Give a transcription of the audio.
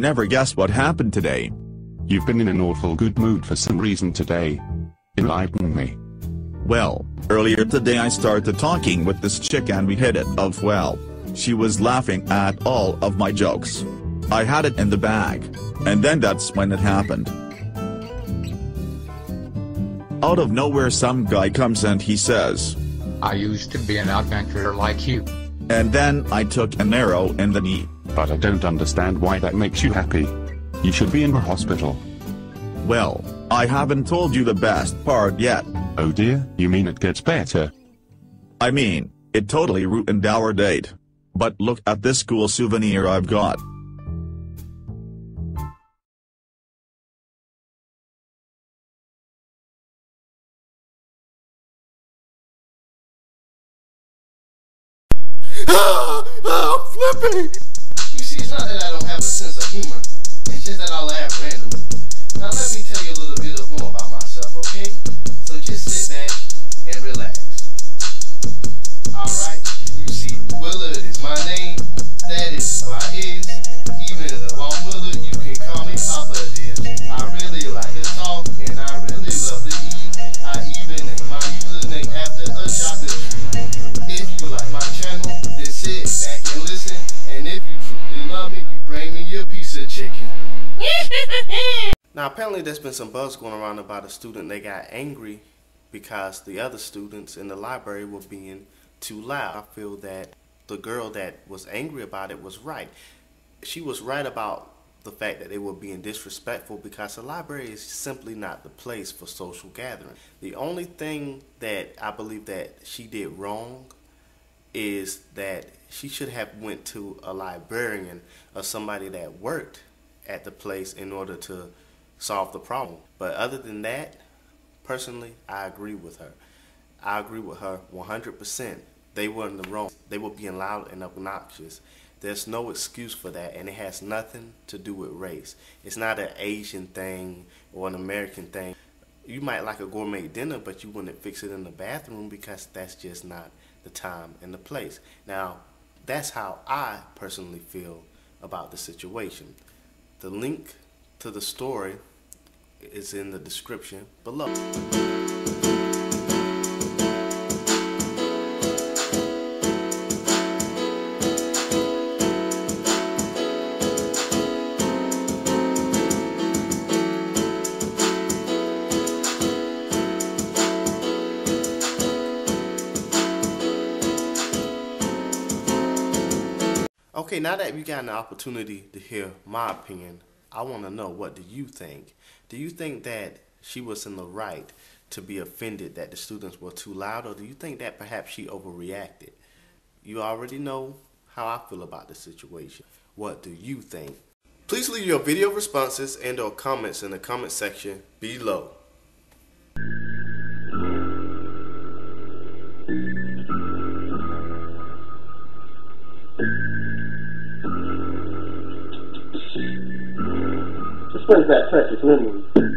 never guess what happened today. You've been in an awful good mood for some reason today. Enlighten me. Well, earlier today I started talking with this chick and we hit it off well. She was laughing at all of my jokes. I had it in the bag. And then that's when it happened. Out of nowhere some guy comes and he says, I used to be an adventurer like you. And then I took an arrow in the knee. But I don't understand why that makes you happy. You should be in the hospital. Well, I haven't told you the best part yet. Oh dear, you mean it gets better? I mean, it totally ruined our date. But look at this cool souvenir I've got. I'm flipping! You see, it's not that I don't have a sense of humor. It's just that I laugh randomly. Now let me tell you a little bit more about myself, okay? So just sit back and relax. Alright, you see, Willard is my name. That is who I is. Even though I'm Willard, you can call me Papa dear. I really like to talk and I really love to eat. I even name my username after a chocolate tree. If you like my channel, then sit back and listen. And if you truly love me, you bring me your piece of chicken. Now apparently there's been some buzz going around about a student. They got angry because the other students in the library were being too loud. I feel that the girl that was angry about it was right. She was right about the fact that they were being disrespectful because the library is simply not the place for social gathering. The only thing that I believe that she did wrong is that she should have went to a librarian or somebody that worked at the place in order to solve the problem. But other than that, personally, I agree with her. I agree with her 100%. They were in the wrong. They were being loud and obnoxious. There's no excuse for that, and it has nothing to do with race. It's not an Asian thing or an American thing. You might like a gourmet dinner, but you wouldn't fix it in the bathroom because that's just not the time and the place. Now, that's how I personally feel about the situation. The link to the story is in the description below. Okay, now that you got an opportunity to hear my opinion, I want to know, what do you think? Do you think that she was in the right to be offended that the students were too loud, or do you think that perhaps she overreacted? You already know how I feel about the situation. What do you think? Please leave your video responses and or comments in the comment section below. Brings back precious memories.